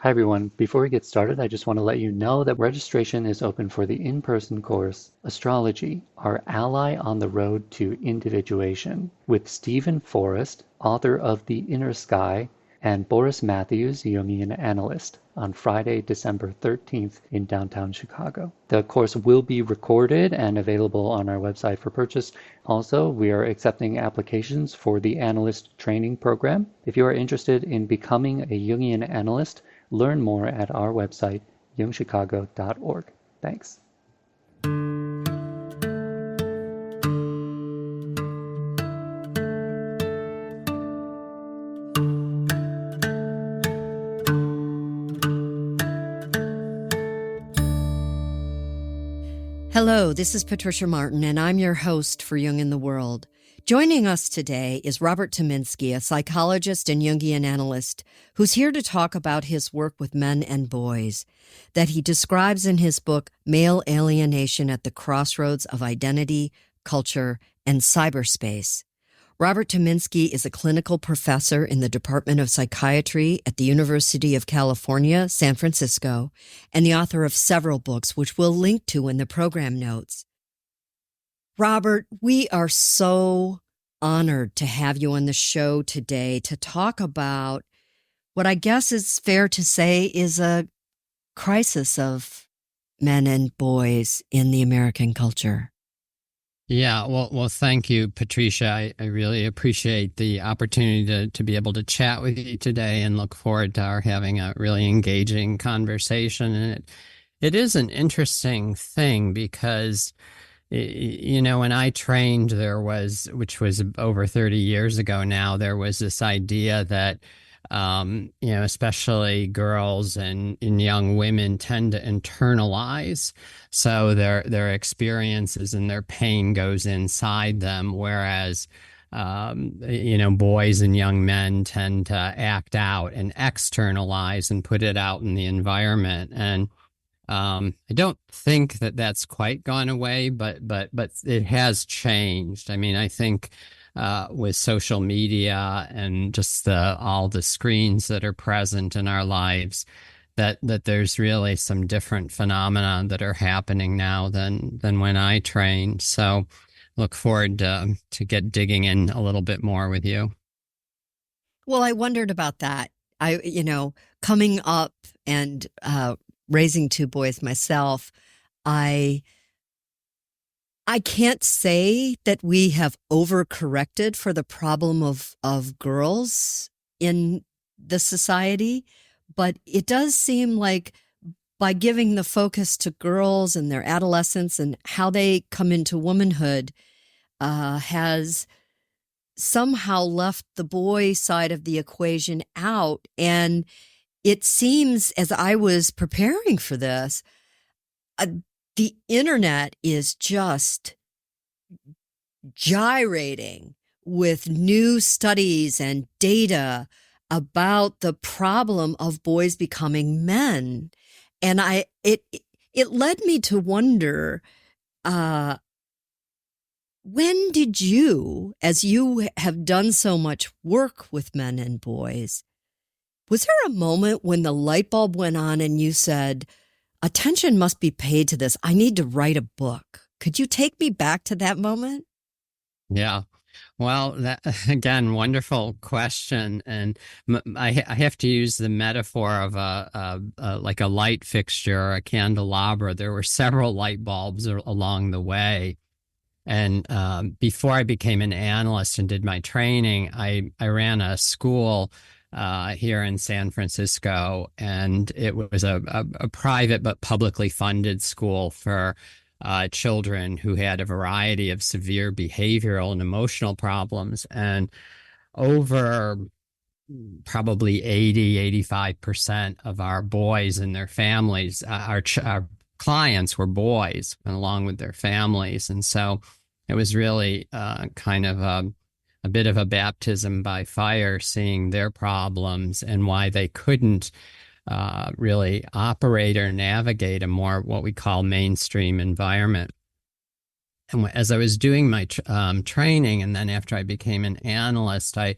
Hi everyone. Before we get started, I just want to let you know that registration is open for the in-person course, Astrology, Our Ally on the Road to Individuation, with Stephen Forrest, author of The Inner Sky, and Boris Matthews, Jungian analyst, on Friday, December 13th in downtown Chicago. The course will be recorded and available on our website for purchase. Also, we are accepting applications for the analyst training program. If you are interested in becoming a Jungian analyst, learn more at our website, jungchicago.org. Thanks. Hello, this is Patricia Martin, and I'm your host for Jung in the World. Joining us today is Robert Tyminski, a psychologist and Jungian analyst, who's here to talk about his work with men and boys that he describes in his book, Male Alienation at the Crossroads of Identity, Culture, and Cyberspace. Robert Tyminski is a clinical professor in the Department of Psychiatry at the University of California, San Francisco, and the author of several books, which we'll link to in the program notes. Robert, we are so honored to have you on the show today to talk about what I guess is fair to say is a crisis of men and boys in the American culture. Yeah, well, thank you, Patricia. I really appreciate the opportunity to be able to chat with you today and look forward to our having a really engaging conversation. And it is an interesting thing because, when I trained, which was over 30 years ago now, there was this idea that especially girls and young women tend to internalize. So their experiences and their pain goes inside them, whereas, boys and young men tend to act out and externalize and put it out in the environment. And I don't think that that's quite gone away, but it has changed. I mean, I think with social media and just all the screens that are present in our lives, that there's really some different phenomena that are happening now than when I trained. So look forward to get digging in a little bit more with you. Well, I wondered about that. Coming up and raising two boys myself, I can't say that we have overcorrected for the problem of girls in the society, but it does seem like by giving the focus to girls and their adolescence and how they come into womanhood has somehow left the boy side of the equation out. And it seems, as I was preparing for this, the internet is just gyrating with new studies and data about the problem of boys becoming men. And it led me to wonder, when did you, as you have done so much work with men and boys, was there a moment when the light bulb went on and you said, attention must be paid to this. I need to write a book. Could you take me back to that moment? Yeah. Well, that, again, wonderful question. And I have to use the metaphor of like a light fixture, a candelabra. There were several light bulbs along the way. And before I became an analyst and did my training, I ran a school here in San Francisco, and it was a private but publicly funded school for children who had a variety of severe behavioral and emotional problems. And over probably 85% of our boys and their families, our clients were boys, along with their families. And so it was really kind of a bit of a baptism by fire, seeing their problems and why they couldn't really operate or navigate a more what we call mainstream environment. And as I was doing my training, and then after I became an analyst, I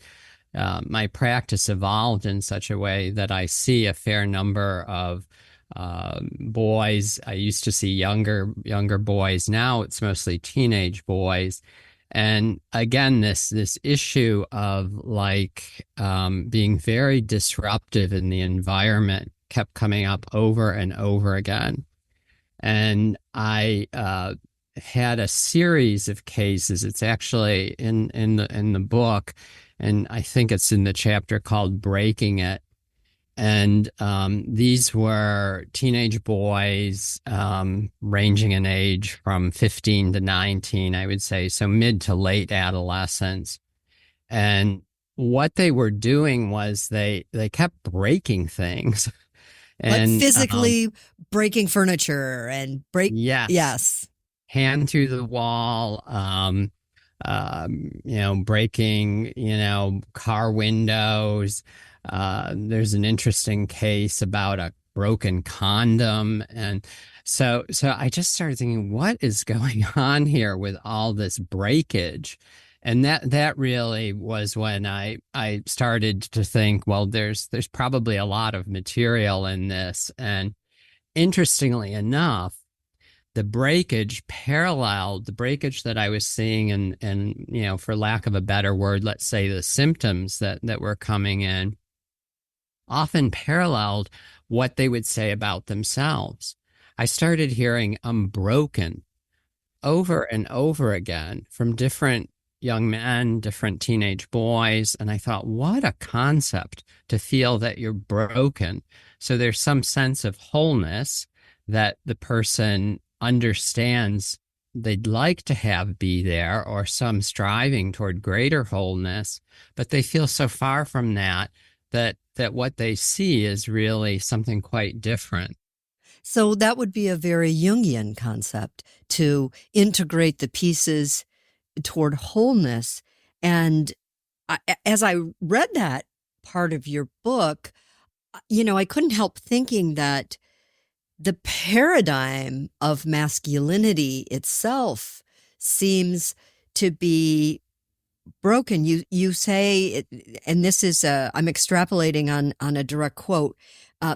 my practice evolved in such a way that I see a fair number of boys. I used to see younger boys. Now it's mostly teenage boys. And again, this issue of like being very disruptive in the environment kept coming up over and over again. And I had a series of cases. It's actually in the book, and I think it's in the chapter called "Breaking It." And these were teenage boys ranging in age from 15 to 19, I would say, so mid to late adolescence. And what they were doing was they kept breaking things. Like And physically breaking furniture and yes, yes. hand through the wall, breaking, car windows. There's an interesting case about a broken condom. And so I just started thinking, what is going on here with all this breakage? And that really was when I started to think, well, there's probably a lot of material in this. And interestingly enough, the breakage paralleled the breakage that I was seeing, and for lack of a better word, let's say the symptoms that were coming in, often paralleled what they would say about themselves. I started hearing "I'm broken" over and over again from different young men, different teenage boys. And I thought, what a concept to feel that you're broken. So there's some sense of wholeness that the person understands they'd like to have be there, or some striving toward greater wholeness, but they feel so far from that what they see is really something quite different. So that would be a very Jungian concept, to integrate the pieces toward wholeness. And as I read that part of your book, I couldn't help thinking that the paradigm of masculinity itself seems to be broken. You say, and this is I'm extrapolating on a direct quote.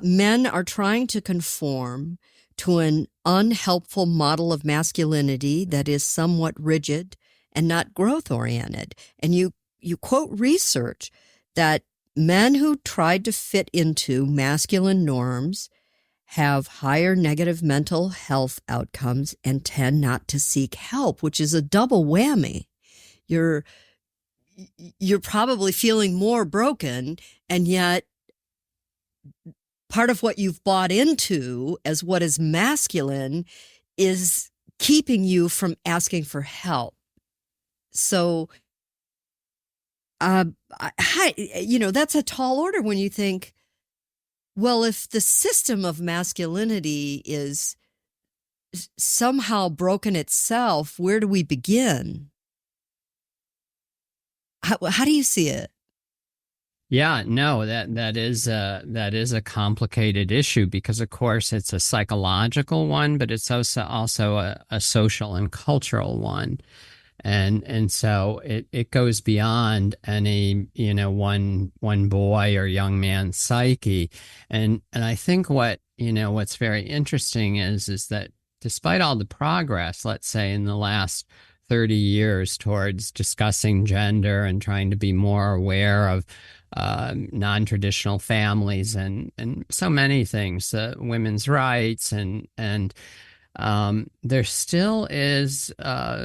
Men are trying to conform to an unhelpful model of masculinity that is somewhat rigid and not growth oriented. And you quote research that men who tried to fit into masculine norms have higher negative mental health outcomes and tend not to seek help, which is a double whammy. You're probably feeling more broken, and yet part of what you've bought into as what is masculine is keeping you from asking for help. So, that's a tall order when you think, well, if the system of masculinity is somehow broken itself, where do we begin? How do you see it? Yeah, no, that is a complicated issue, because of course it's a psychological one, but it's also a social and cultural one. And so it goes beyond any, one boy or young man's psyche. And I think what's very interesting is that despite all the progress, let's say in the last 30 years towards discussing gender and trying to be more aware of non-traditional families and so many things, women's rights, and there still is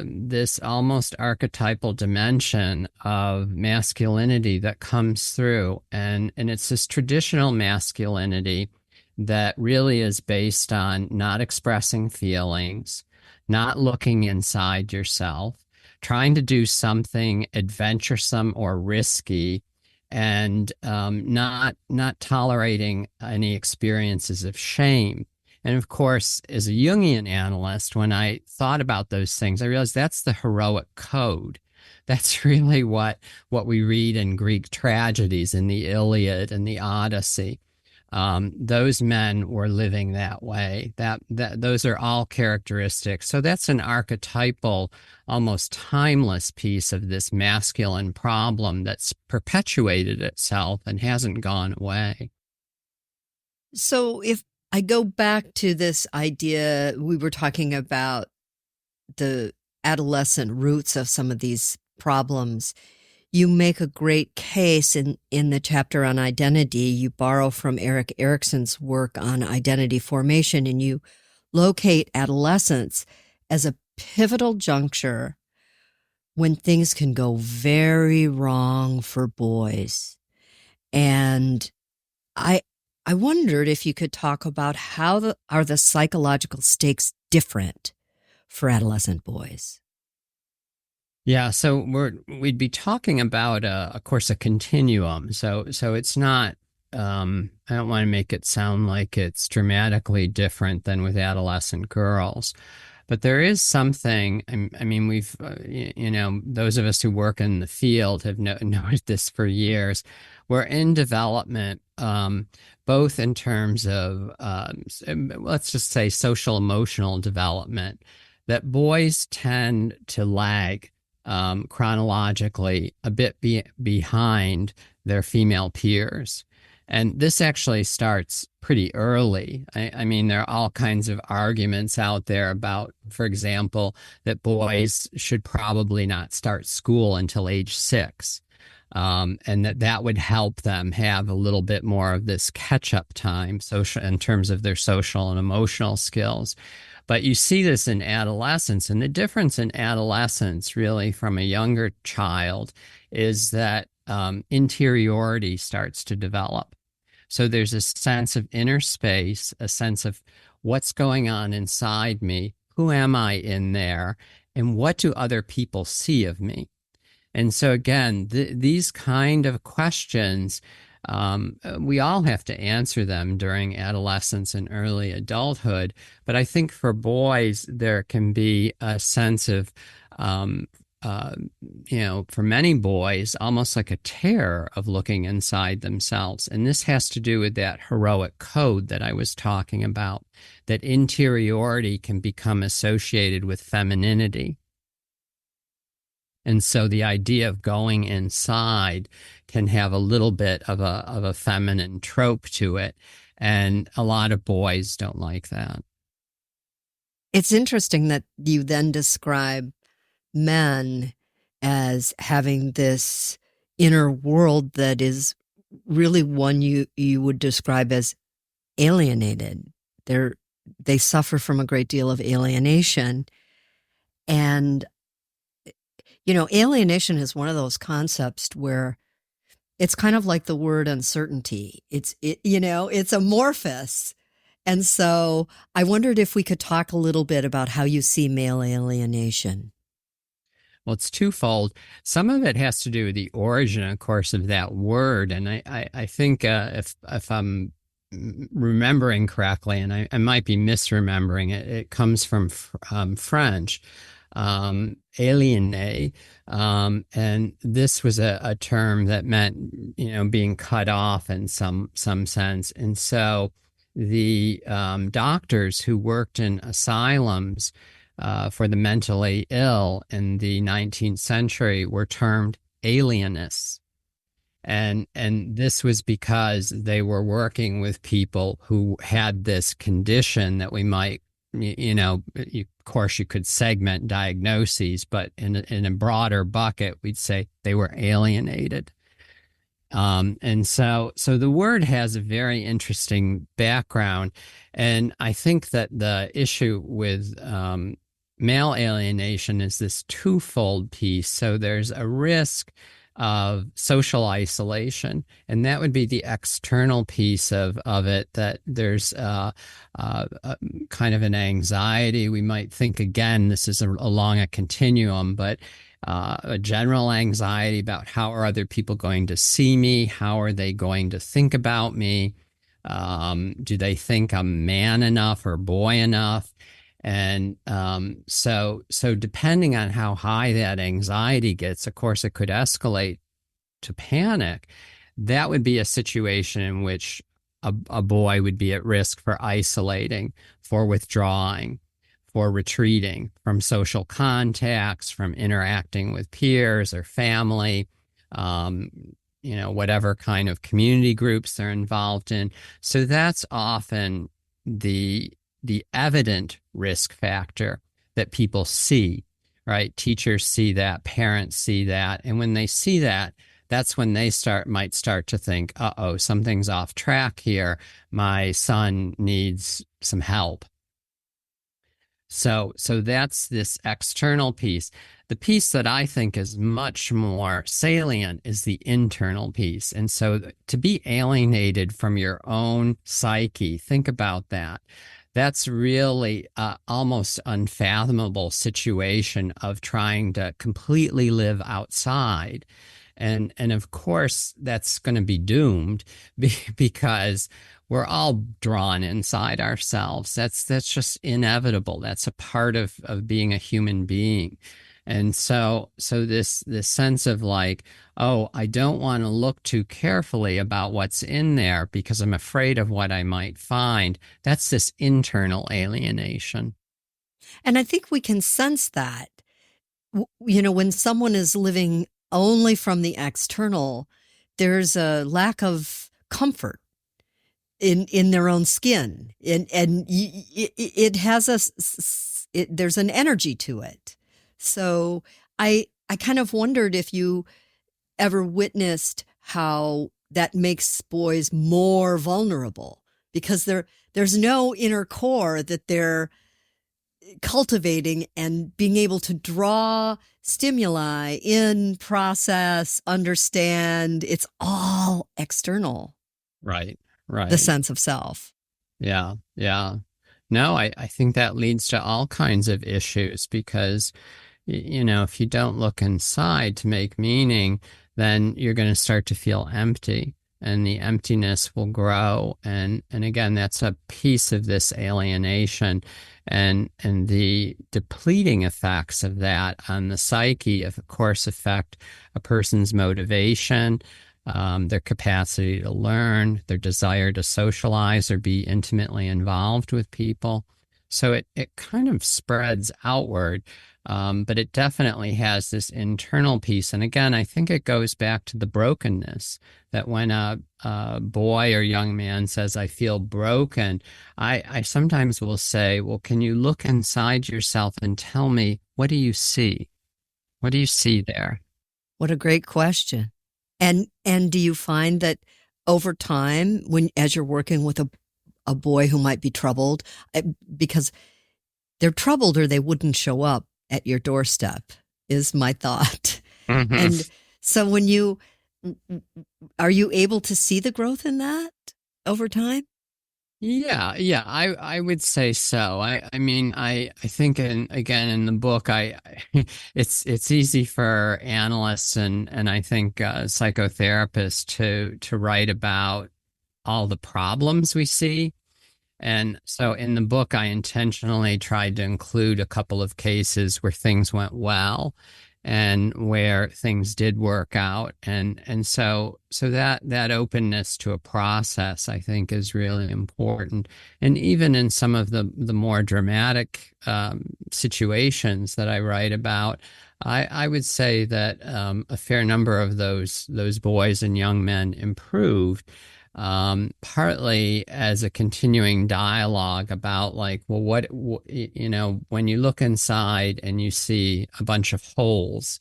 this almost archetypal dimension of masculinity that comes through, and it's this traditional masculinity that really is based on not expressing feelings, not looking inside yourself, trying to do something adventuresome or risky, and not tolerating any experiences of shame. And of course, as a Jungian analyst, when I thought about those things, I realized that's the heroic code. That's really what we read in Greek tragedies, in the Iliad and the Odyssey. those men were living that way. Those are all characteristics. So that's an archetypal, almost timeless piece of this masculine problem that's perpetuated itself and hasn't gone away. So if I go back to this idea, we were talking about the adolescent roots of some of these problems. You make a great case in the chapter on identity. You borrow from Erik Erikson's work on identity formation, and you locate adolescence as a pivotal juncture when things can go very wrong for boys. And I wondered if you could talk about how are the psychological stakes different for adolescent boys? Yeah, so we'd be talking about of course, a continuum. So it's not. I don't want to make it sound like it's dramatically different than with adolescent girls, but there is something. I mean, we've those of us who work in the field have noted this for years. We're in development, both in terms of let's just say social emotional development, that boys tend to lag chronologically a bit behind their female peers. And this actually starts pretty early. I mean, there are all kinds of arguments out there about, for example, that boys should probably not start school until age 6. And that would help them have a little bit more of this catch-up time in terms of their social and emotional skills. But you see this in adolescence, and the difference in adolescence really from a younger child is that interiority starts to develop. So there's a sense of inner space, a sense of what's going on inside me, who am I in there, and what do other people see of me? And so again, these kind of questions, we all have to answer them during adolescence and early adulthood. But I think for boys, there can be a sense of, for many boys, almost like a terror of looking inside themselves. And this has to do with that heroic code that I was talking about, that interiority can become associated with femininity. And so the idea of going inside can have a little bit of a feminine trope to it. And a lot of boys don't like that. It's interesting that you then describe men as having this inner world that is really one you would describe as alienated. They suffer from a great deal of alienation. And alienation is one of those concepts where it's kind of like the word uncertainty. It's amorphous. And so I wondered if we could talk a little bit about how you see male alienation. Well, it's twofold. Some of it has to do with the origin, of course, of that word. And I think if I'm remembering correctly, and I might be misremembering it, it comes from French. Aliéné, and this was a term that meant being cut off in some sense. And so the doctors who worked in asylums for the mentally ill in the 19th century were termed alienists. And this was because they were working with people who had this condition that we might, of course, you could segment diagnoses, but in a broader bucket, we'd say they were alienated. And so the word has a very interesting background. And I think that the issue with male alienation is this twofold piece. So there's a risk of social isolation, and that would be the external piece of it, that there's kind of an anxiety. We might think, again, this is along a continuum, but a general anxiety about how are other people going to see me? How are they going to think about me? Do they think I'm man enough or boy enough? And so depending on how high that anxiety gets, of course, it could escalate to panic. That would be a situation in which a boy would be at risk for isolating, for withdrawing, for retreating from social contacts, from interacting with peers or family, um, whatever kind of community groups they're involved in. So that's often the evident risk factor that people see, right? Teachers see that, parents see that, and when they see that, that's when they might start to think, uh-oh, something's off track here. My son needs some help. So that's this external piece. The piece that I think is much more salient is the internal piece. And so to be alienated from your own psyche, think about that. That's really almost unfathomable situation of trying to completely live outside. And of course, that's going to be doomed because we're all drawn inside ourselves. That's just inevitable. That's a part of being a human being. And so this sense of like, oh, I don't want to look too carefully about what's in there because I'm afraid of what I might find. That's this internal alienation. And I think we can sense that, when someone is living only from the external, there's a lack of comfort in their own skin, and it has there's an energy to it. So I kind of wondered if you ever witnessed how that makes boys more vulnerable, because there's no inner core that they're cultivating and being able to draw stimuli in, process, understand. It's all external. Right. The sense of self. Yeah. No, I think that leads to all kinds of issues because, if you don't look inside to make meaning, then you're going to start to feel empty and the emptiness will grow. And again, that's a piece of this alienation and the depleting effects of that on the psyche, of course, affect a person's motivation, their capacity to learn, their desire to socialize or be intimately involved with people. So it kind of spreads outward, but it definitely has this internal piece. And again, I think it goes back to the brokenness, that when a boy or young man says, I feel broken, I sometimes will say, well, can you look inside yourself and tell me, what do you see? What do you see there? What a great question. And do you find that over time, as you're working with a boy who might be troubled, because they're troubled or they wouldn't show up at your doorstep, is my thought. Mm-hmm. And so are you able to see the growth in that over time? Yeah, I would say so. I mean, I think again in the book, it's easy for analysts and I think psychotherapists to write about all the problems we see. And so in the book, I intentionally tried to include a couple of cases where things went well and where things did work out. And so that openness to a process, I think, is really important. And even in some of the more dramatic situations that I write about, I would say that a fair number of those boys and young men improved. Partly as a continuing dialogue about like, well, when you look inside and you see a bunch of holes,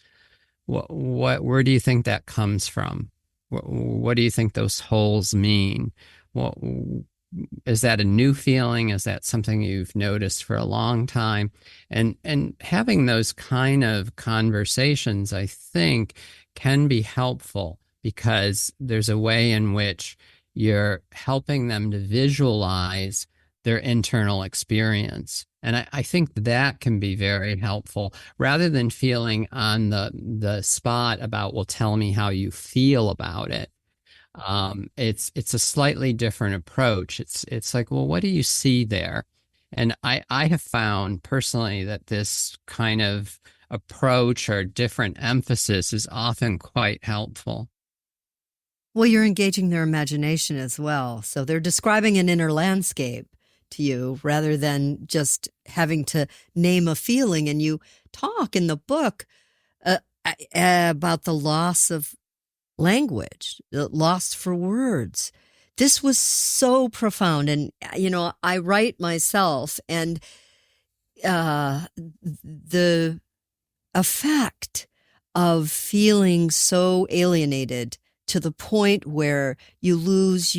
where do you think that comes from? What do you think those holes mean? What, is that a new feeling? Is that something you've noticed for a long time? And having those kind of conversations, I think, can be helpful because there's a way in which you're helping them to visualize their internal experience. And I think that can be very helpful rather than feeling on the spot about, well, tell me how you feel about it. It's a slightly different approach. It's like, well, what do you see there? And I have found personally that this kind of approach or different emphasis is often quite helpful. Well, you're engaging their imagination as well. So they're describing an inner landscape to you rather than just having to name a feeling. And you talk in the book uh, about the loss of language, lost for words. This was so profound. And, I write myself, and the effect of feeling so alienated to the point where you lose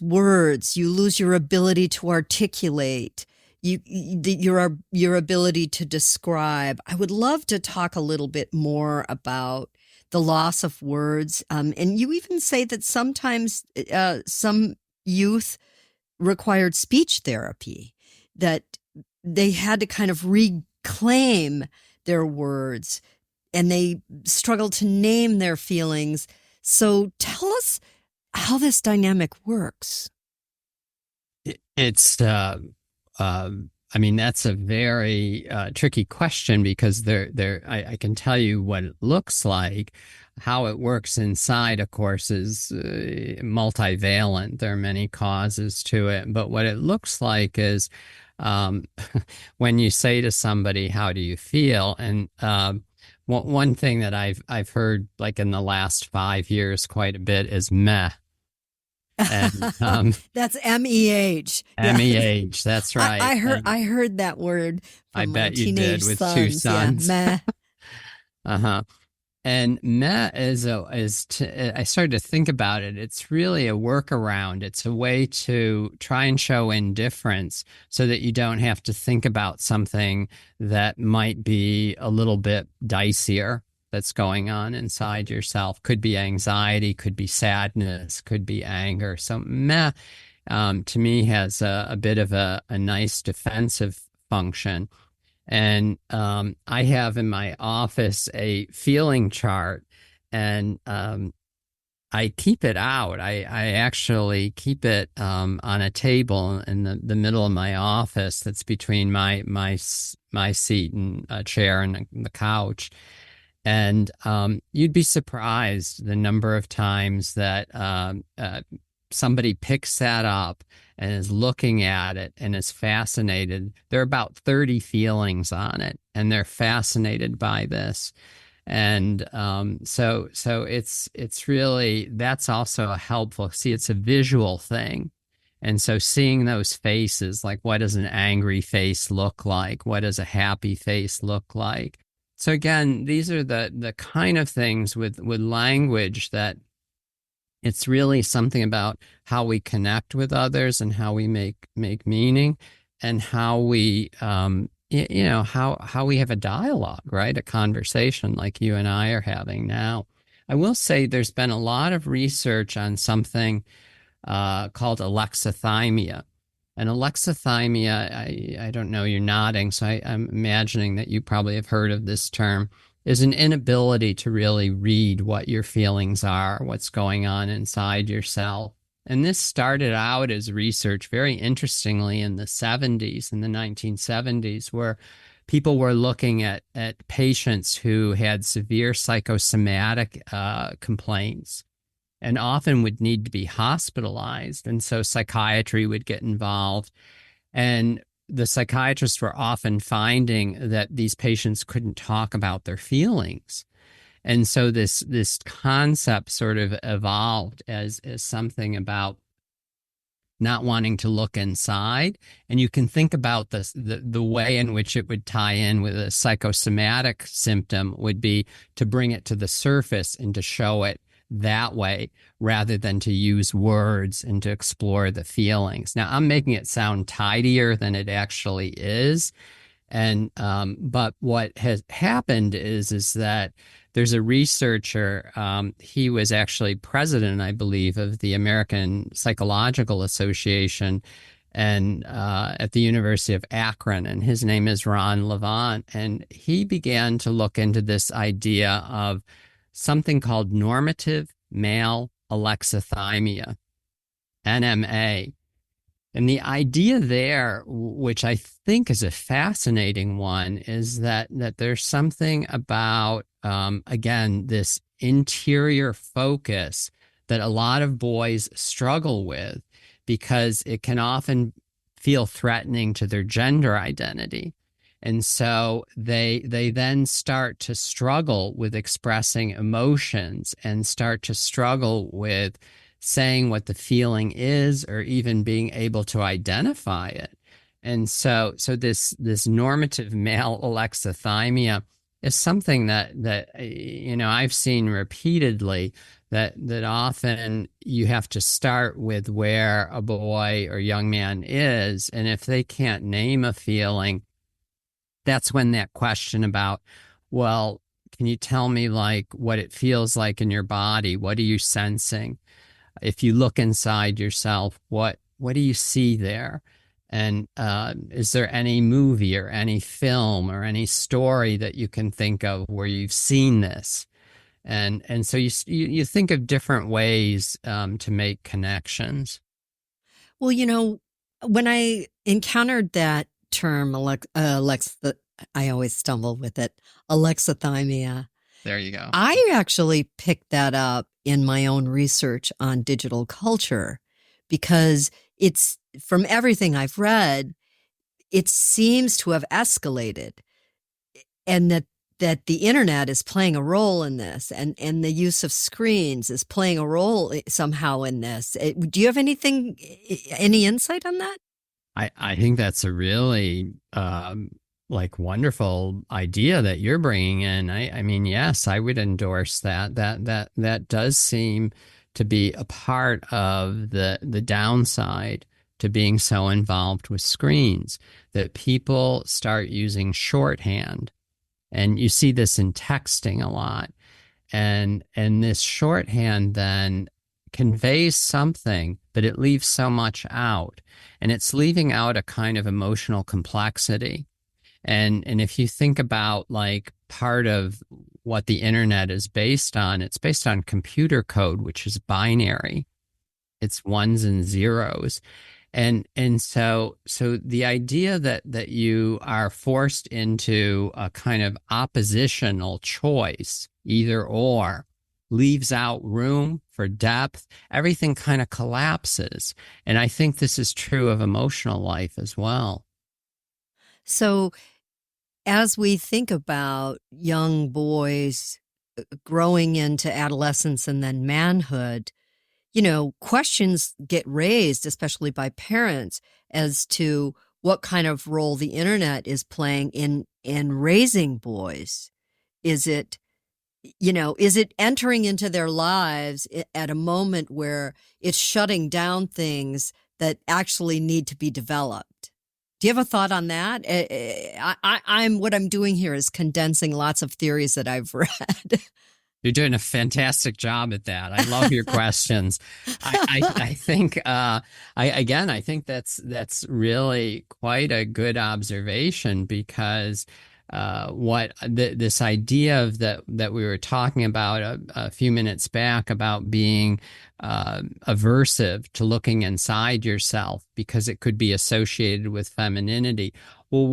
words, you lose your ability to articulate, your ability to describe. I would love to talk a little bit more about the loss of words. And you even say that sometimes some youth required speech therapy, that they had to kind of reclaim their words, and they struggled to name their feelings. So tell us how this dynamic works. It's I mean, that's a very tricky question, because I can tell you what it looks like. How it works inside, of course, is multivalent. There are many causes to it. But what it looks like is when you say to somebody, "How do you feel?" And one thing that I've heard, like in the last 5 years, quite a bit is meh. And that's MEH. MEH, that's right. I heard that word from I my bet you teenage did with sons. two sons. Yeah, meh. Uh-huh. And meh I started to think about it. It's really a workaround. It's a way to try and show indifference so that you don't have to think about something that might be a little bit dicier that's going on inside yourself. Could be anxiety, could be sadness, could be anger. So meh, to me, has a bit of a nice defensive function. And I have in my office a feeling chart, and I keep it out. I actually keep it on a table in the middle of my office that's between my seat and a chair and the couch. And you'd be surprised the number of times that somebody picks that up and is looking at it and is fascinated. There are about 30 feelings on it, and they're fascinated by this. And so it's really, that's also a helpful. See, it's a visual thing. And so seeing those faces, like what does an angry face look like? What does a happy face look like? So again, these are the kind of things with language that it's really something about how we connect with others and how we make meaning, and how we how we have a dialogue, right? A conversation like you and I are having now. I will say there's been a lot of research on something called alexithymia. And alexithymia, I don't know, you're nodding, so I'm imagining that you probably have heard of this term, is an inability to really read what your feelings are, what's going on inside yourself. And this started out as research, very interestingly, in the 70s, in the 1970s, where people were looking at patients who had severe psychosomatic complaints, and often would need to be hospitalized. And so psychiatry would get involved. And the psychiatrists were often finding that these patients couldn't talk about their feelings. And so this concept sort of evolved as something about not wanting to look inside. And you can think about the way in which it would tie in with a psychosomatic symptom would be to bring it to the surface and to show it that way, rather than to use words and to explore the feelings. Now, I'm making it sound tidier than it actually is. And but what has happened is that there's a researcher, he was actually president, I believe, of the American Psychological Association, and at the University of Akron, and his name is Ron Levant. And he began to look into this idea of something called normative male alexithymia, NMA. And the idea there, which I think is a fascinating one, is that there's something about, again, this interior focus that a lot of boys struggle with, because it can often feel threatening to their gender identity. And so they then start to struggle with expressing emotions and start to struggle with saying what the feeling is, or even being able to identify it. And so this normative male alexithymia is something that I've seen repeatedly, that often you have to start with where a boy or young man is, and if they can't name a feeling, that's when that question about, well, can you tell me like what it feels like in your body? What are you sensing? If you look inside yourself, what do you see there? And is there any movie or any film or any story that you can think of where you've seen this? And so you think of different ways to make connections. Well, when I encountered that term, I always stumble with it, alexithymia. There you go. I actually picked that up in my own research on digital culture, because it's, from everything I've read, it seems to have escalated, and that the internet is playing a role in this, and the use of screens is playing a role somehow in this. Do you have any insight on that? I think that's a really wonderful idea that you're bringing in. I mean, yes, I would endorse that. That does seem to be a part of the downside to being so involved with screens, that people start using shorthand. And you see this in texting a lot. And this shorthand then conveys something, but it leaves so much out. And it's leaving out a kind of emotional complexity. And if you think about like part of what the internet is based on, it's based on computer code, which is binary. It's ones and zeros. And so the idea that you are forced into a kind of oppositional choice, either or, leaves out room for depth. Everything kind of collapses. And I think this is true of emotional life as well. So as we think about young boys growing into adolescence and then manhood, questions get raised, especially by parents, as to what kind of role the internet is playing in raising boys. Is it entering into their lives at a moment where it's shutting down things that actually need to be developed? Do you have a thought on that? What I'm doing here is condensing lots of theories that I've read. You're doing a fantastic job at that. I love your questions. I think I think that's really quite a good observation, because this idea of that we were talking about a few minutes back, about being aversive to looking inside yourself because it could be associated with femininity. Well,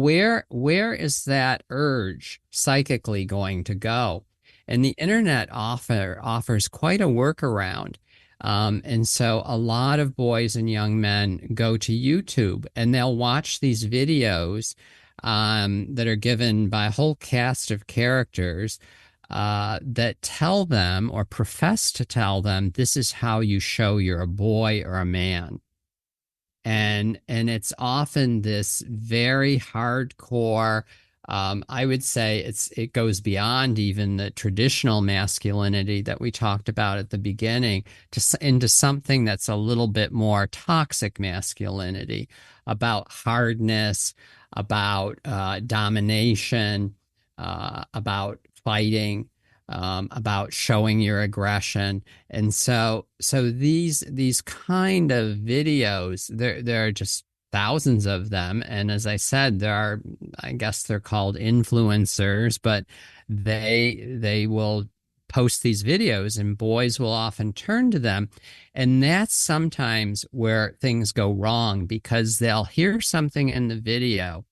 where is that urge psychically going to go? And the internet offers quite a workaround. And so a lot of boys and young men go to YouTube and they'll watch these videos that are given by a whole cast of characters that tell them, or profess to tell them, this is how you show you're a boy or a man. And it's often this very hardcore, I would say it goes beyond even the traditional masculinity that we talked about at the beginning, into something that's a little bit more toxic masculinity, about hardness, about domination, about fighting, about showing your aggression. And so these kind of videos, there are just thousands of them. And as I said, I guess they're called influencers, but they will post these videos and boys will often turn to them. And that's sometimes where things go wrong, because they'll hear something in the video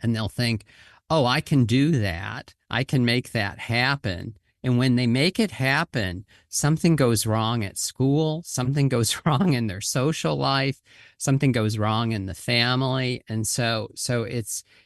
and they'll think, oh, I can do that. I can make that happen. And when they make it happen, something goes wrong at school, something goes wrong in their social life, something goes wrong in the family. And so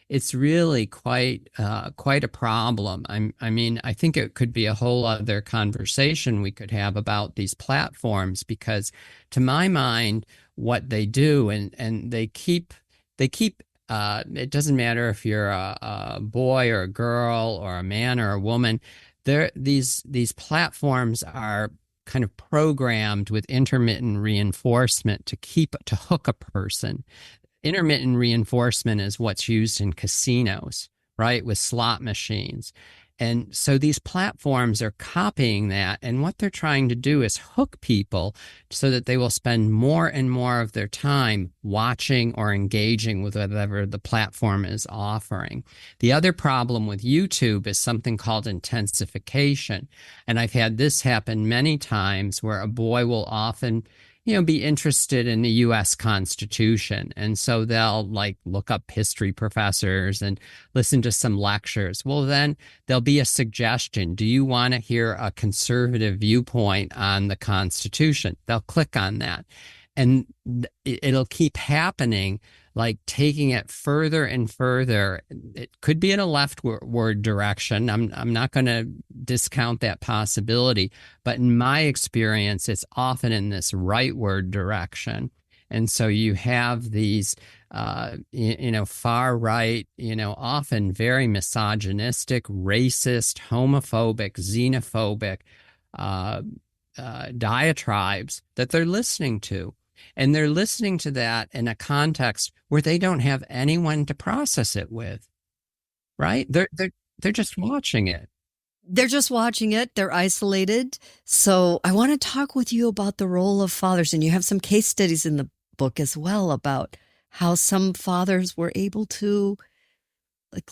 it's really quite a problem. I mean, I think it could be a whole other conversation we could have about these platforms, because to my mind, what they do, and they keep it doesn't matter if you're a boy or a girl or a man or a woman. These platforms are kind of programmed with intermittent reinforcement to hook a person. Intermittent reinforcement is what's used in casinos, right, with slot machines. And so these platforms are copying that. And what they're trying to do is hook people so that they will spend more and more of their time watching or engaging with whatever the platform is offering. The other problem with YouTube is something called intensification. And I've had this happen many times, where a boy will often be interested in the U.S. Constitution. And so they'll like look up history professors and listen to some lectures. Well, then there'll be a suggestion. Do you want to hear a conservative viewpoint on the Constitution? They'll click on that. And it'll keep happening, like taking it further and further. It could be in a leftward direction. I'm not going to discount that possibility, but in my experience, it's often in this rightward direction. And so you have these, far right, often very misogynistic, racist, homophobic, xenophobic diatribes that they're listening to. And they're listening to that in a context where they don't have anyone to process it with, right? They're just watching it. They're just watching it. They're isolated. So I want to talk with you about the role of fathers. And you have some case studies in the book as well about how some fathers were able to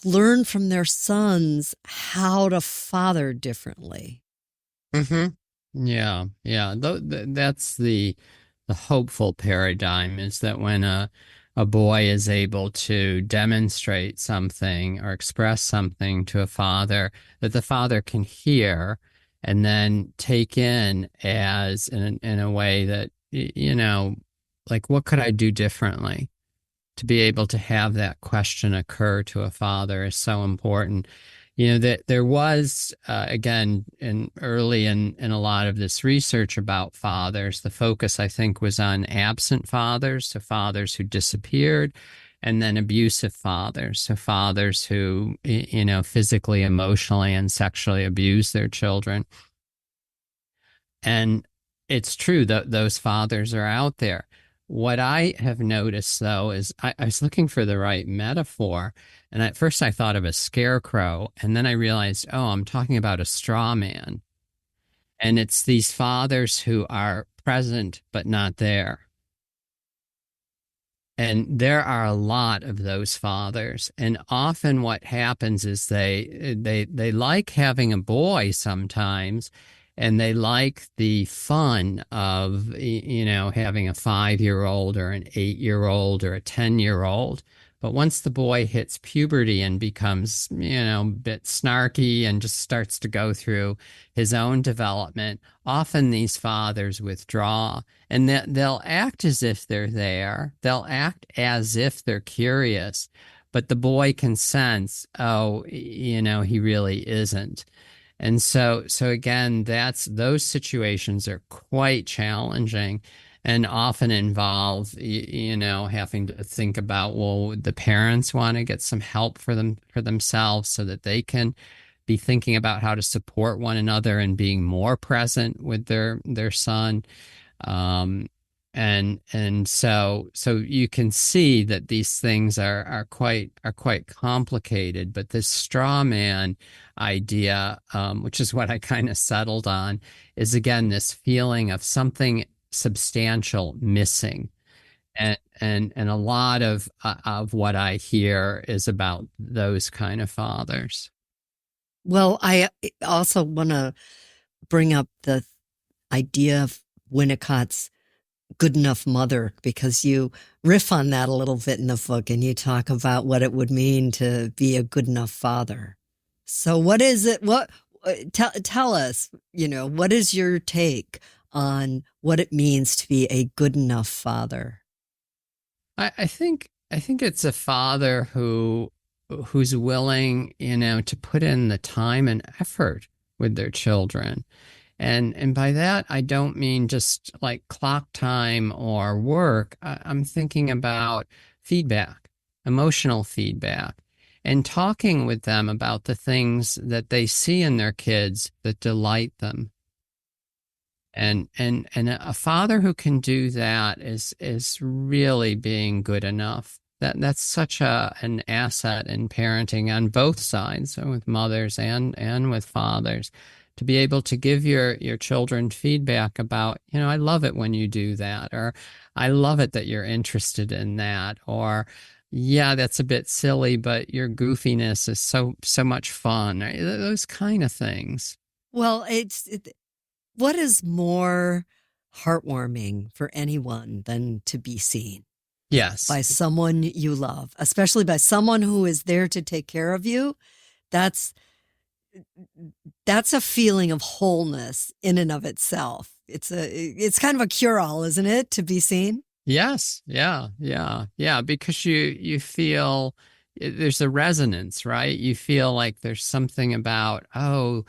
learn from their sons how to father differently. Mm-hmm. Yeah. That's the hopeful paradigm, is that when a boy is able to demonstrate something or express something to a father, that the father can hear and then take in as in a way that, like, what could I do differently? To be able to have that question occur to a father is so important. That there was, again, early in a lot of this research about fathers, the focus, I think, was on absent fathers, so fathers who disappeared, and then abusive fathers, so fathers who, physically, emotionally, and sexually abuse their children. And it's true that those fathers are out there. What I have noticed, though, is I was looking for the right metaphor. And at first I thought of a scarecrow. And then I realized, oh, I'm talking about a straw man. And it's these fathers who are present but not there. And there are a lot of those fathers. And often what happens is they like having a boy sometimes. And they like the fun of, having a 5-year-old or an 8-year-old or a 10-year-old. But once the boy hits puberty and becomes, a bit snarky and just starts to go through his own development, often these fathers withdraw, and they'll act as if they're there. They'll act as if they're curious, but the boy can sense, oh, he really isn't. And so again, those situations are quite challenging and often involve, having to think about, well, the parents want to get some help for themselves so that they can be thinking about how to support one another and being more present with their son. And so you can see that these things are quite complicated. But this straw man idea, which is what I kind of settled on, is again this feeling of something substantial missing, and a lot of what I hear is about those kind of fathers. Well, I also want to bring up the idea of Winnicott's good enough mother, because you riff on that a little bit in the book and you talk about what it would mean to be a good enough father. So what is it? tell us, what is your take on what it means to be a good enough father? I think it's a father who's willing, to put in the time and effort with their children. And by that, I don't mean just like clock time or work. I'm thinking about feedback, emotional feedback, and talking with them about the things that they see in their kids that delight them. And a father who can do that is really being good enough. That's such an asset in parenting on both sides, so with mothers and with fathers, to be able to give your children feedback about, I love it when you do that, or I love it that you're interested in that, or yeah, that's a bit silly, but your goofiness is so much fun. Right? Those kind of things. Well, what is more heartwarming for anyone than to be seen Yes. by someone you love, especially by someone who is there to take care of you? That's a feeling of wholeness in and of itself. It's kind of a cure-all, isn't it, to be seen? Yes. Yeah. Yeah. Yeah. Because you feel there's a resonance, right? You feel like there's something about, oh,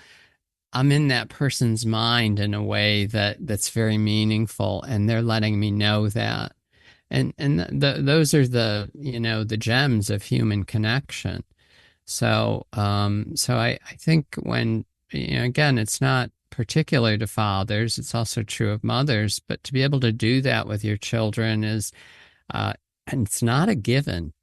I'm in that person's mind in a way that's very meaningful, and they're letting me know that. And those are the gems of human connection. So I think when, again, it's not particular to fathers, it's also true of mothers, but to be able to do that with your children and it's not a given.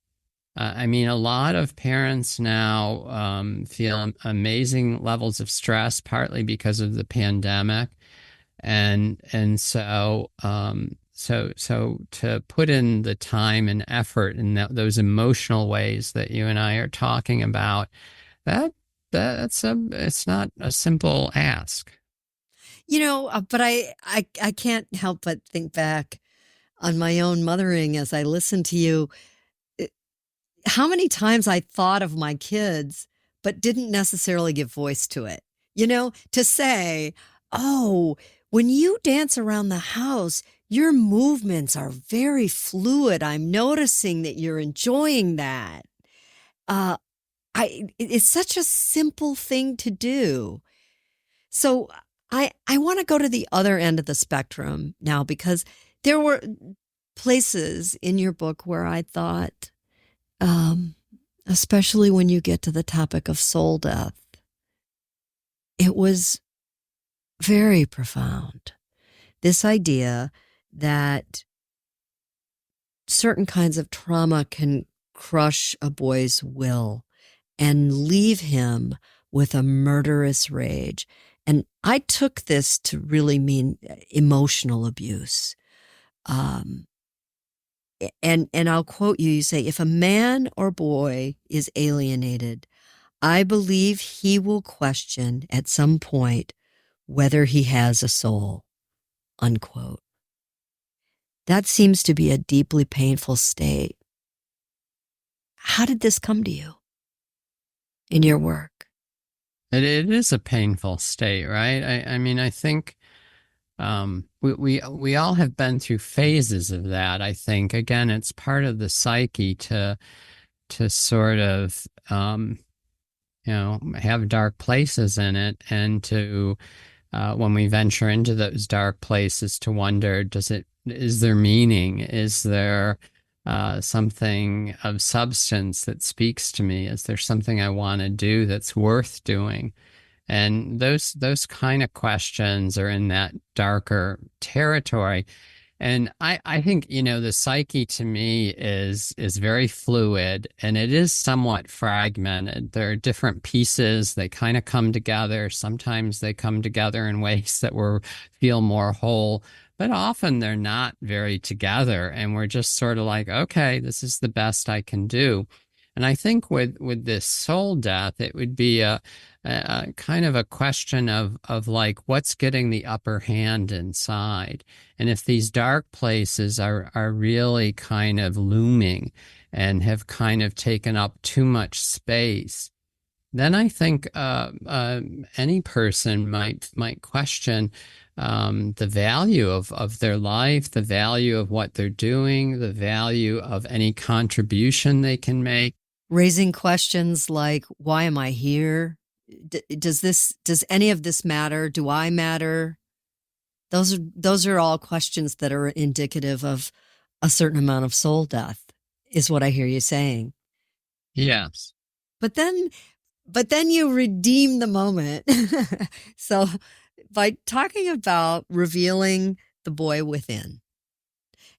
I mean, a lot of parents now feel amazing levels of stress, partly because of the pandemic, and so to put in the time and effort in those emotional ways that you and I are talking about, that it's not a simple ask. But I can't help but think back on my own mothering as I listen to you. How many times I thought of my kids, but didn't necessarily give voice to it. To say, oh, when you dance around the house, your movements are very fluid. I'm noticing that you're enjoying that. Uh, it's such a simple thing to do. So I want to go to the other end of the spectrum now, because there were places in your book where I thought, especially when you get to the topic of soul death, it was very profound. This idea that certain kinds of trauma can crush a boy's will and leave him with a murderous rage. And I took this to really mean emotional abuse. And I'll quote you. You say, if a man or boy is alienated, I believe he will question at some point whether he has a soul, unquote. That seems to be a deeply painful state. How did this come to you in your work? It is a painful state, right? I mean, I think we all have been through phases of that. I think, again, it's part of the psyche to sort of have dark places in it, and to when we venture into those dark places, to wonder, is there meaning? Is there something of substance that speaks to me? Is there something I want to do that's worth doing? And those kind of questions are in that darker territory. And I think, the psyche to me is very fluid, and it is somewhat fragmented. There are different pieces. They kind of come together. Sometimes they come together in ways that feel more whole, but often they're not very together. And we're just sort of like, okay, this is the best I can do. And I think with this soul death, it would be a kind of a question of like, what's getting the upper hand inside. And if these dark places are really kind of looming and have kind of taken up too much space, then I think any person might question the value of their life, the value of what they're doing, the value of any contribution they can make. Raising questions like, why am I here? Does any of this matter? Do I matter? Those are all questions that are indicative of a certain amount of soul death, is what I hear you saying. Yes. But then you redeem the moment. So by talking about revealing the boy within.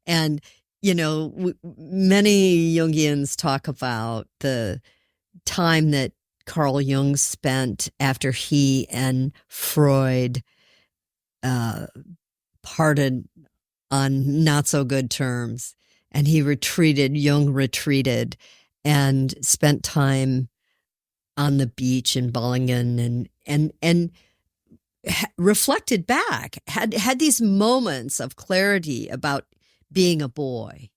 And, many Jungians talk about the time that Carl Jung spent after he and Freud parted on not so good terms. And Jung retreated and spent time on the beach in Bollingen and reflected back, had these moments of clarity about being a boy.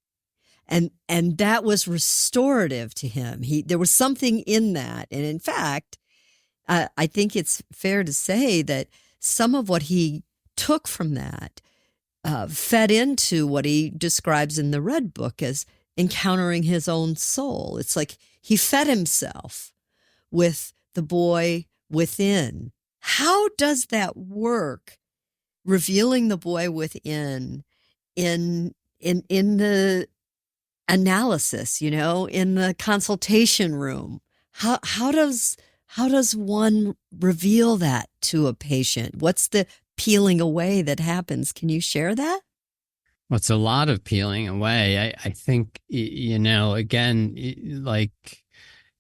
And that was restorative to him. There was something in that. And in fact, I think it's fair to say that some of what he took from that fed into what he describes in the Red Book as encountering his own soul. It's like he fed himself with the boy within. How does that work? Revealing the boy within in the analysis, in the consultation room. How does one reveal that to a patient? What's the peeling away that happens? Can you share that? Well, it's a lot of peeling away. I think, again, like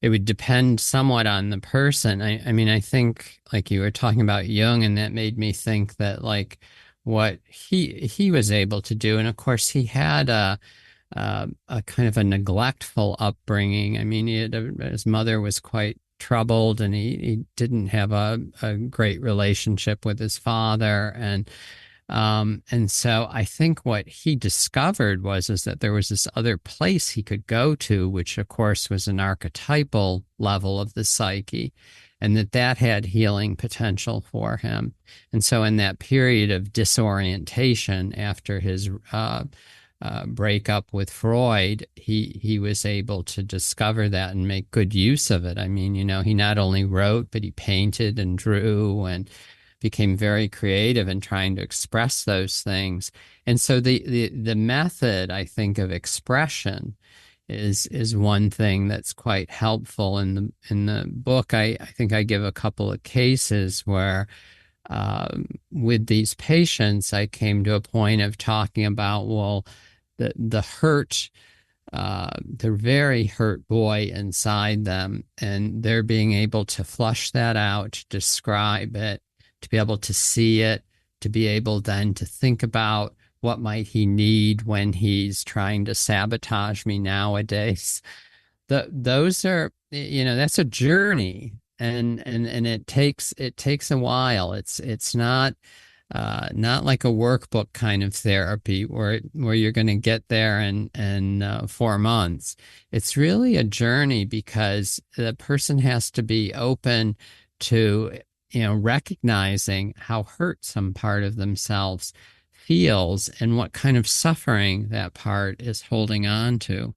it would depend somewhat on the person. I mean, I think like you were talking about Jung, and that made me think that like what he was able to do. And of course, he had a kind of a neglectful upbringing. I mean, his mother was quite troubled, and he didn't have a great relationship with his father. And so I think what he discovered is that there was this other place he could go to, which of course was an archetypal level of the psyche, and that had healing potential for him. And so in that period of disorientation after his breakup with Freud, he was able to discover that and make good use of it. I mean, he not only wrote, but he painted and drew and became very creative in trying to express those things. And so the method, I think, of expression is one thing that's quite helpful in the book. I think I give a couple of cases where with these patients, I came to a point of talking about, well, the hurt, the very hurt boy inside them, and they're being able to flush that out, to describe it, to be able to see it, to be able then to think about what might he need when he's trying to sabotage me nowadays. Those are, that's a journey, and it takes a while. It's not like a workbook kind of therapy where you're going to get there in 4 months. It's really a journey because the person has to be open to recognizing how hurt some part of themselves feels and what kind of suffering that part is holding on to.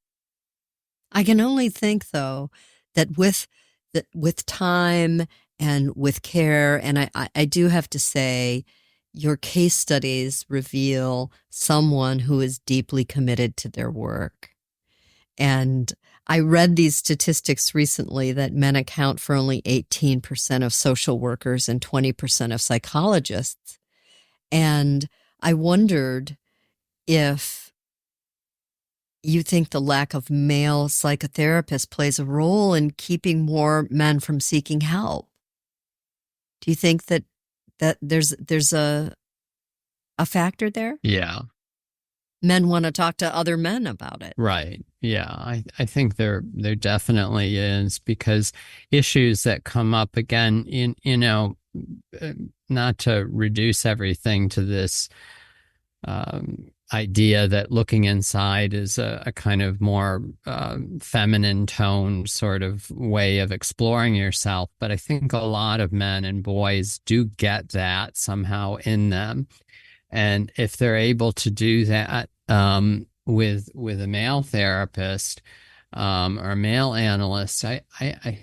I can only think, though, that with time and with care, and I do have to say, your case studies reveal someone who is deeply committed to their work. And I read these statistics recently that men account for only 18% of social workers and 20% of psychologists. And I wondered if you think the lack of male psychotherapists plays a role in keeping more men from seeking help. Do you think that there's a factor there? Yeah. Men want to talk to other men about it. Right. Yeah. I think there definitely is, because issues that come up again not to reduce everything to this idea that looking inside is a kind of more feminine tone sort of way of exploring yourself. But I think a lot of men and boys do get that somehow in them. And if they're able to do that with a male therapist or a male analyst, I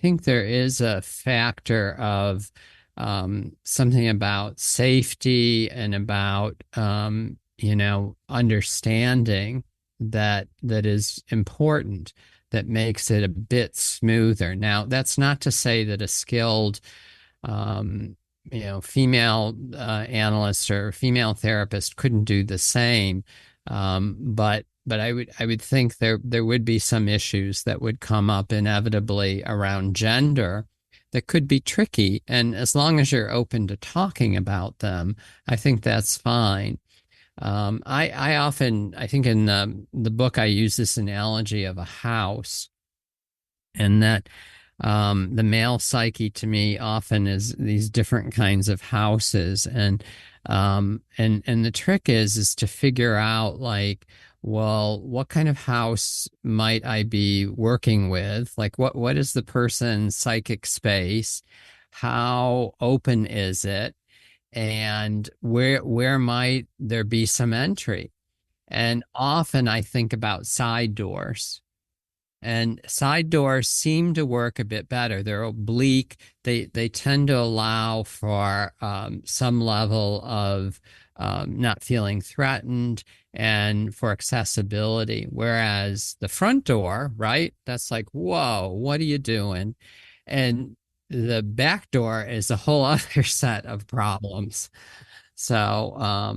think there is a factor of something about safety and about understanding that is important, that makes it a bit smoother. Now, that's not to say that a skilled female analyst or female therapist couldn't do the same. But I would think there would be some issues that would come up inevitably around gender that could be tricky. And as long as you're open to talking about them, I think that's fine. I think in the book, I use this analogy of a house, and that the male psyche to me often is these different kinds of houses. And the trick is to figure out, like, well, what kind of house might I be working with? Like, what is the person's psychic space? How open is it? And where might there be some entry? And often I think about side doors. And side doors seem to work a bit better. They're oblique. They tend to allow for some level of not feeling threatened and for accessibility. Whereas the front door, right? That's like, whoa, what are you doing? And the back door is a whole other set of problems. So,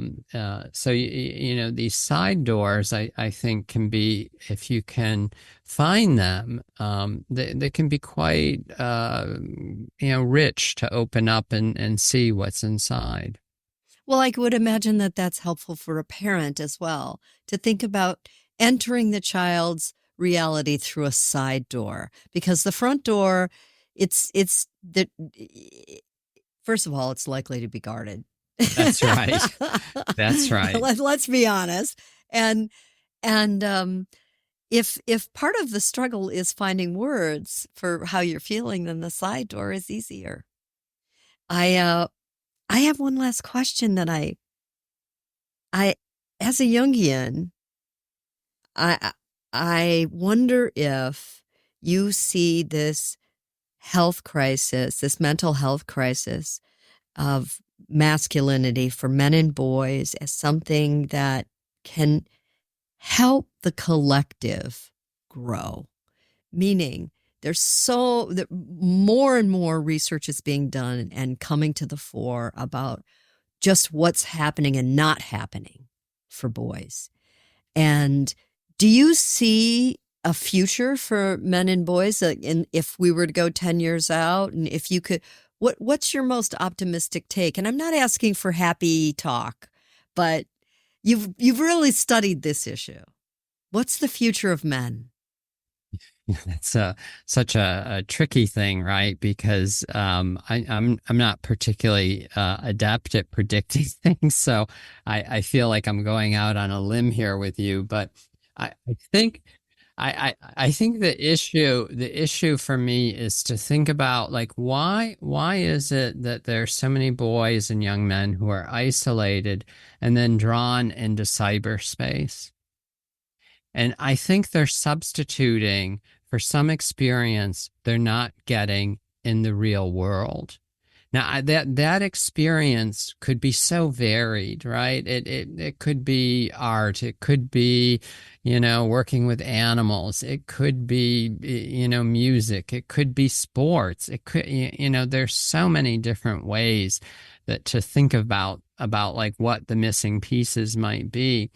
these side doors, I think, can be, if you can find them, they can be quite, rich to open up and see what's inside. Well, I would imagine that that's helpful for a parent as well, to think about entering the child's reality through a side door, because the front door, it's the first of all, it's likely to be guarded. That's right. That's right. Let's be honest. And if part of the struggle is finding words for how you're feeling, then the side door is easier. I have one last question that I as a Jungian, I wonder if you see this health crisis, this mental health crisis of masculinity for men and boys, as something that can help the collective grow. Meaning, more and more research is being done and coming to the fore about just what's happening and not happening for boys. And do you see a future for men and boys? And if we were to go 10 years out, and if you could, what's your most optimistic take? And I'm not asking for happy talk, but you've really studied this issue. What's the future of men? It's such a tricky thing, right? Because I'm not particularly adept at predicting things, so I feel like I'm going out on a limb here with you. But I think I think the issue for me is to think about, like, why is it that there are so many boys and young men who are isolated and then drawn into cyberspace? And I think they're substituting for some experience they're not getting in the real world. Now, that experience could be so varied, right? It could be art. It could be, working with animals. It could be, music. It could be sports. It could, there's so many different ways that to think about like what the missing pieces might be.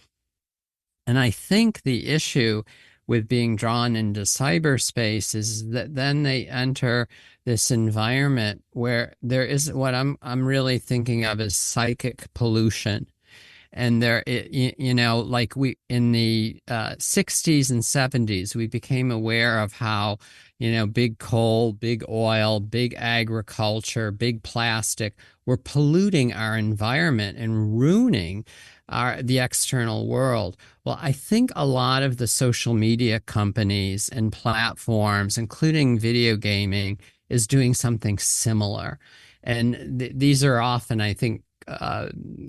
And I think the issue with being drawn into cyberspace is that then they enter this environment where there is what I'm really thinking of as psychic pollution. And there, like we in the 60s and 70s, we became aware of how, big coal, big oil, big agriculture, big plastic were polluting our environment and ruining the external world. Well, I think a lot of the social media companies and platforms, including video gaming, is doing something similar. And these are often, I think,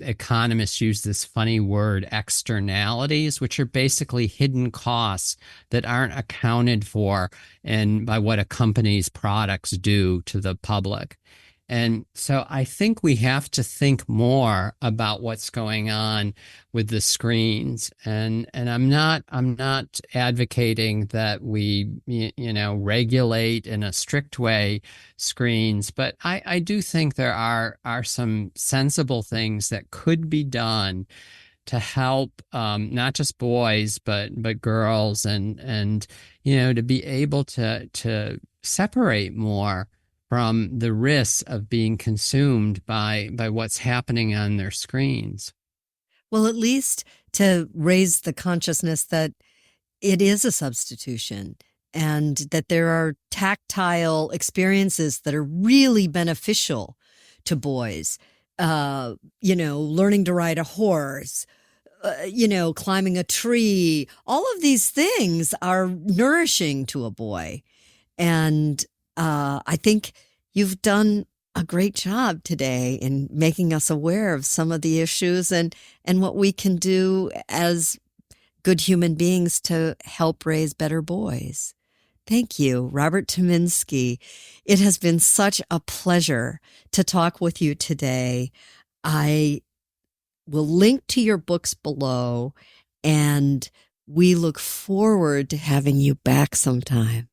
economists use this funny word, externalities, which are basically hidden costs that aren't accounted for by what a company's products do to the public. And so I think we have to think more about what's going on with the screens. And I'm not advocating that we, regulate in a strict way screens, but I do think there are some sensible things that could be done to help not just boys but girls and to be able to separate more from the risks of being consumed by what's happening on their screens. Well, at least to raise the consciousness that it is a substitution and that there are tactile experiences that are really beneficial to boys. Learning to ride a horse, climbing a tree. All of these things are nourishing to a boy. And I think you've done a great job today in making us aware of some of the issues and what we can do as good human beings to help raise better boys. Thank you, Robert Tyminski. It has been such a pleasure to talk with you today. I will link to your books below, and we look forward to having you back sometime.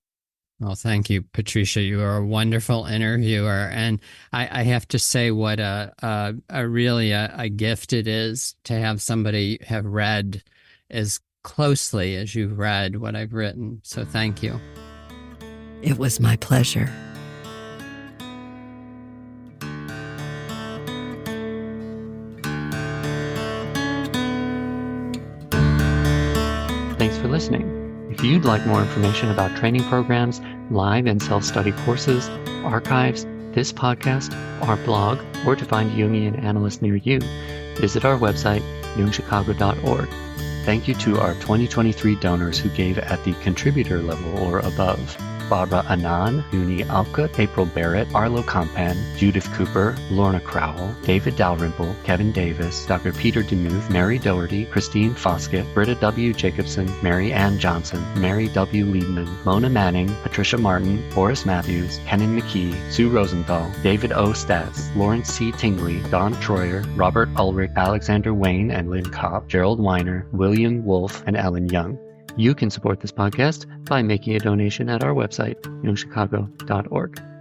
Well, thank you, Patricia. You are a wonderful interviewer, and I have to say what a gift it is to have somebody have read as closely as you've read what I've written. So thank you. It was my pleasure. Thanks for listening. If you'd like more information about training programs, live and self-study courses, archives, this podcast, our blog, or to find Jungian analysts near you, visit our website, jungchicago.org. Thank you to our 2023 donors who gave at the contributor level or above: Barbara Anand, Uni Alcott, April Barrett, Arlo Compan, Judith Cooper, Lorna Crowell, David Dalrymple, Kevin Davis, Dr. Peter DeMuth, Mary Doherty, Christine Foskett, Britta W. Jacobson, Mary Ann Johnson, Mary W. Liebman, Mona Manning, Patricia Martin, Boris Matthews, Kenan McKee, Sue Rosenthal, David O. Stats, Lawrence C. Tingley, Don Troyer, Robert Ulrich, Alexander Wayne and Lynn Kopp, Gerald Weiner, William Wolfe, and Ellen Young. You can support this podcast by making a donation at our website, jungchicago.org.